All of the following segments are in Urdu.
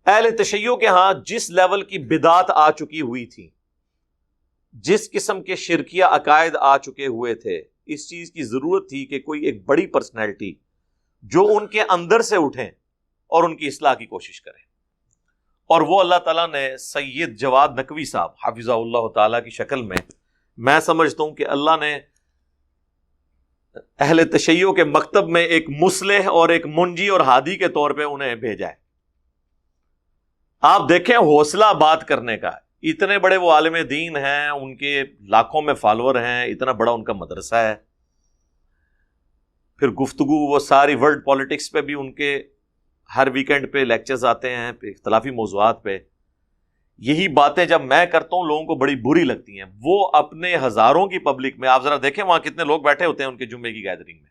اہل تشیع کے ہاں جس لیول کی بدعت آ چکی ہوئی تھی، جس قسم کے شرکیہ عقائد آ چکے ہوئے تھے، اس چیز کی ضرورت تھی کہ کوئی ایک بڑی پرسنالٹی جو ان کے اندر سے اٹھیں اور ان کی اصلاح کی کوشش کریں، اور وہ اللہ تعالیٰ نے سید جواد نقوی صاحب حفظہ اللہ تعالیٰ کی شکل میں سمجھتا ہوں کہ اللہ نے اہل تشیع کے مکتب میں ایک مصلح اور ایک منجی اور ہادی کے طور پہ انہیں بھیجا ہے۔ آپ دیکھیں حوصلہ بات کرنے کا، اتنے بڑے وہ عالم دین ہیں، ان کے لاکھوں میں فالوور ہیں، اتنا بڑا ان کا مدرسہ ہے، پھر گفتگو وہ ساری ورلڈ پالیٹکس پہ بھی ان کے ہر ویکنڈ پہ لیکچرز آتے ہیں اختلافی موضوعات پہ۔ یہی باتیں جب میں کرتا ہوں لوگوں کو بڑی بری لگتی ہیں۔ وہ اپنے ہزاروں کی پبلک میں، آپ ذرا دیکھیں وہاں کتنے لوگ بیٹھے ہوتے ہیں ان کے جمعے کی گیدرنگ میں،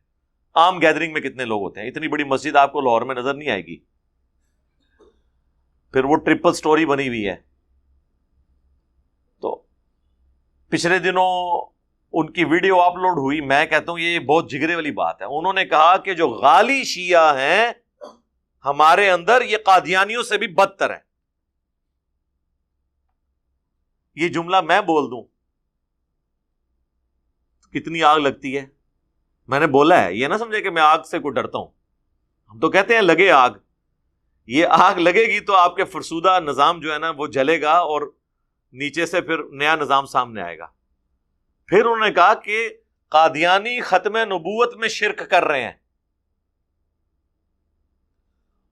عام گیدرنگ میں کتنے لوگ ہوتے ہیں، اتنی بڑی مسجد آپ کو لاہور میں نظر نہیں آئے گی۔ پھر وہ ٹرپل سٹوری بنی ہوئی ہے۔ تو پچھلے دنوں ان کی ویڈیو اپلوڈ ہوئی، میں کہتا ہوں یہ بہت جگرے والی بات ہے۔ انہوں نے کہا کہ جو غالی شیعہ ہیں ہمارے اندر، یہ قادیانیوں سے بھی بدتر ہیں۔ یہ جملہ میں بول دوں کتنی آگ لگتی ہے؟ میں نے بولا ہے، یہ نہ سمجھے کہ میں آگ سے کوئی ڈرتا ہوں، ہم تو کہتے ہیں لگے آگ، یہ آگ لگے گی تو آپ کے فرسودہ نظام جو ہے نا وہ جلے گا اور نیچے سے پھر نیا نظام سامنے آئے گا۔ پھر انہوں نے کہا کہ قادیانی ختم نبوت میں شرک کر رہے ہیں،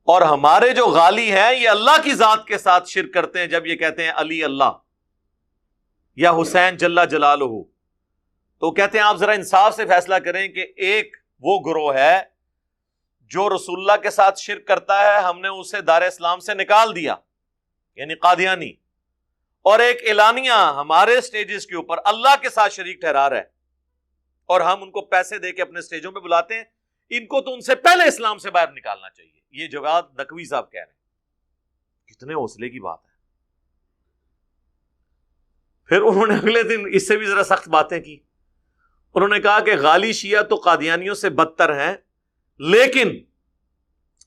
اور ہمارے جو غالی ہیں یہ اللہ کی ذات کے ساتھ شرک کرتے ہیں جب یہ کہتے ہیں علی اللہ یا حسین جل جلالہ۔ تو کہتے ہیں آپ ذرا انصاف سے فیصلہ کریں کہ ایک وہ گروہ ہے جو رسول اللہ کے ساتھ شرک کرتا ہے، ہم نے اسے دار اسلام سے نکال دیا، یعنی قادیانی، اور ایک اعلانیہ ہمارے سٹیجز کے اوپر اللہ کے ساتھ شریک ٹھہرا رہا ہے، اور ہم ان کو پیسے دے کے اپنے سٹیجوں پہ بلاتے ہیں۔ ان کو تو ان سے پہلے اسلام سے باہر نکالنا چاہیے۔ یہ جواد نقوی صاحب کہہ رہے ہیں، کتنے حوصلے کی بات ہے۔ پھر انہوں نے اگلے دن اس سے بھی ذرا سخت باتیں کی۔ انہوں نے کہا کہ غالی شیعہ تو قادیانیوں سے بدتر ہیں، لیکن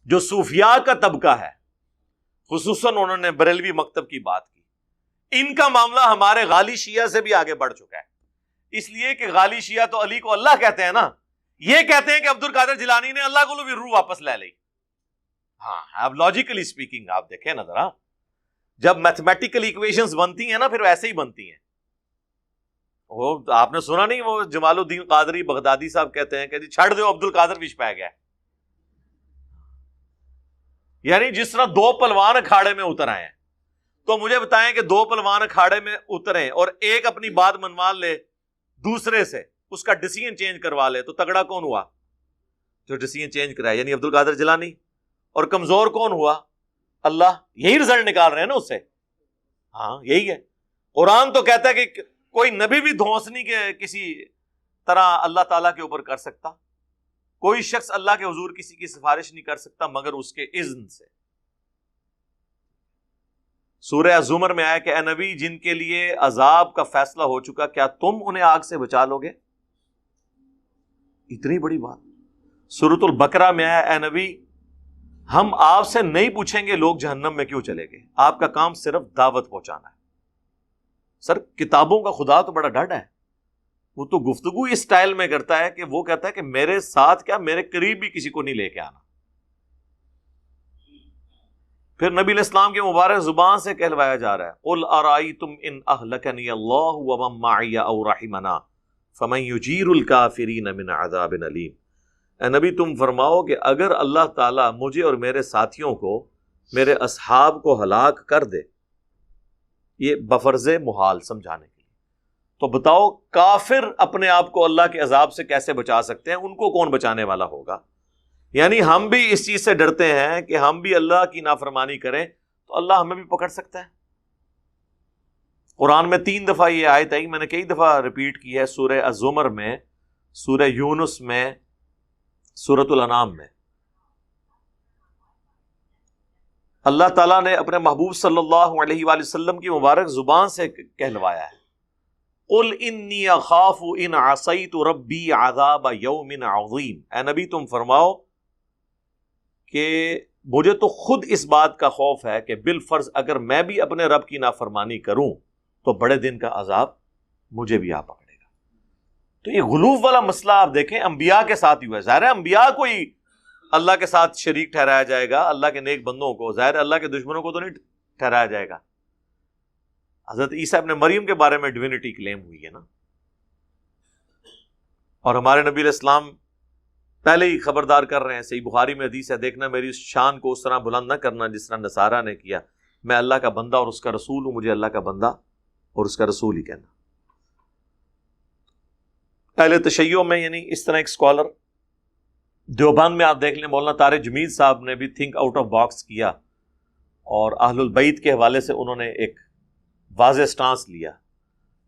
جو صوفیاء کا طبقہ ہے، خصوصاً انہوں نے بریلوی مکتب کی بات کی، ان کا معاملہ ہمارے غالی شیعہ سے بھی آگے بڑھ چکا ہے۔ اس لیے کہ غالی شیعہ تو علی کو اللہ کہتے ہیں نا، یہ کہتے ہیں کہ عبد القادر جیلانی نے اللہ کو بھی روح واپس لے لی۔ ہاں، اب لاجیکلی سپیکنگ آپ دیکھیں نا ذرا، جب میتھمیٹیکل ایکویشنز بنتی ہیں نا پھر ایسے ہی بنتی ہیں۔ وہ آپ نے سنا نہیں، وہ جمال الدین قادری بغدادی صاحب کہتے ہیں کہ جی چھڑ دو عبد القادر وش پہ گیا، یعنی جس طرح دو پلوان اکھاڑے میں اتر آئے ہیں، تو مجھے بتائیں کہ دو پلوان اکھاڑے میں اتریں اور ایک اپنی بات منوا لے دوسرے سے، اس کا ڈیسیژن چینج کروا لے، تو تگڑا کون ہوا؟ جو ڈیسیژن چینج کرائے، یعنی عبد القادر جیلانی۔ اور کمزور کون ہوا؟ اللہ۔ یہی رزلٹ نکال رہے ہیں نا اس سے۔ ہاں یہی ہے۔ قرآن تو کہتا ہے کہ کوئی نبی بھی دھونس نہیں کہ کسی طرح اللہ تعالیٰ کے اوپر کر سکتا، کوئی شخص اللہ کے حضور کسی کی سفارش نہیں کر سکتا مگر اس کے اذن سے۔ سورہ الزمر میں آیا کہ اے نبی، جن کے لیے عذاب کا فیصلہ ہو چکا، کیا تم انہیں آگ سے بچا لو گے؟ اتنی بڑی بات۔ سورۃ البقرہ میں آیا اے نبی، ہم آپ سے نہیں پوچھیں گے لوگ جہنم میں کیوں چلے گئے، آپ کا کام صرف دعوت پہنچانا ہے۔ سر کتابوں کا خدا تو بڑا ڈاڈا ہے، وہ تو گفتگو اس سٹائل میں کرتا ہے کہ وہ کہتا ہے کہ میرے ساتھ کیا، میرے قریب بھی کسی کو نہیں لے کے آنا۔ پھر نبی علیہ السلام کے مبارک زبان سے کہلوایا جا رہا ہے قُلْ أَرَأَيْتُمْ إِنْ أَهْلَكَنِيَ اللَّهُ وَمَن مَّعِيَ أَوْ رَحِمَنَا فَمَن يُجِيرُ الْكَافِرِينَ مِنْ عَذَابٍ أَلِيمٍ۔ اے نبی تم فرماؤ کہ اگر اللہ تعالیٰ مجھے اور میرے ساتھیوں کو، میرے اصحاب کو ہلاک کر دے، یہ بفرض محال سمجھانے کے لیے، تو بتاؤ کافر اپنے آپ کو اللہ کے عذاب سے کیسے بچا سکتے ہیں؟ ان کو کون بچانے والا ہوگا؟ یعنی ہم بھی اس چیز سے ڈرتے ہیں کہ ہم بھی اللہ کی نافرمانی کریں تو اللہ ہمیں بھی پکڑ سکتا ہے۔ قرآن میں 3 دفعہ یہ آیت آئی، میں نے کئی دفعہ ریپیٹ کی ہے، سورہ الزمر میں، سورہ یونس میں، سورۃ الانعام میں۔ اللہ تعالیٰ نے اپنے محبوب صلی اللہ علیہ وآلہ وسلم کی مبارک زبان سے کہلوایا ہے قُلْ إِنِّي أَخَافُ إِنْ عَصَيْتُ رَبِّي عَذَابَ يَوْمٍ عَظِيمٍ۔ اے نبی تم فرماؤ کہ مجھے تو خود اس بات کا خوف ہے کہ بالفرض اگر میں بھی اپنے رب کی نافرمانی کروں تو بڑے دن کا عذاب مجھے بھی آ پکڑے گا۔ تو یہ غلوف والا مسئلہ آپ دیکھیں انبیاء کے ساتھ ہی ہوا ہے۔ ظاہر ہے انبیاء کو ہی اللہ کے ساتھ شریک ٹھہرایا جائے گا، اللہ کے نیک بندوں کو، ظاہر اللہ کے دشمنوں کو تو نہیں ٹھہرایا جائے گا۔ حضرت عیسیٰ ابن مریم کے بارے میں ڈیوینٹی کلیم ہوئی ہے نا، اور ہمارے نبی علیہ السلام پہلے ہی خبردار کر رہے ہیں، صحیح بخاری میں حدیث ہے، دیکھنا میری اس شان کو اس طرح بلند نہ کرنا جس طرح نصارہ نے کیا، میں اللہ کا بندہ اور اس کا رسول ہوں، مجھے اللہ کا بندہ اور اس کا رسول ہی کہنا۔ اہل تشیع میں یعنی اس طرح ایک اسکالر دیوبند میں آپ دیکھ لیں، مولانا طارق جمیل صاحب نے بھی تھنک آؤٹ آف باکس کیا، اور اہل البیت کے حوالے سے انہوں نے ایک واضح سٹانس لیا،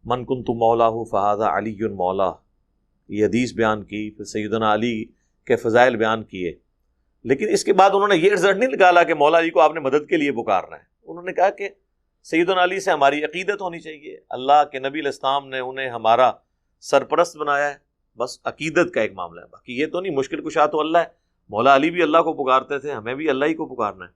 من کنت مولا فہذا علی مولا، یہ حدیث بیان کی، پھر سیدنا علی کے فضائل بیان کیے، لیکن اس کے بعد انہوں نے یہ رزلٹ نہیں نکالا کہ مولا علی کو آپ نے مدد کے لیے پکارنا ہے۔ انہوں نے کہا کہ سیدنا علی سے ہماری عقیدت ہونی چاہیے، اللہ کے نبی علیہ السلام نے انہیں ہمارا سرپرست بنایا ہے، بس عقیدت کا ایک معاملہ ہے، باقی یہ تو نہیں، مشکل کشا تو اللہ ہے، مولا علی بھی اللہ کو پکارتے تھے، ہمیں بھی اللہ ہی کو پکارنا ہے۔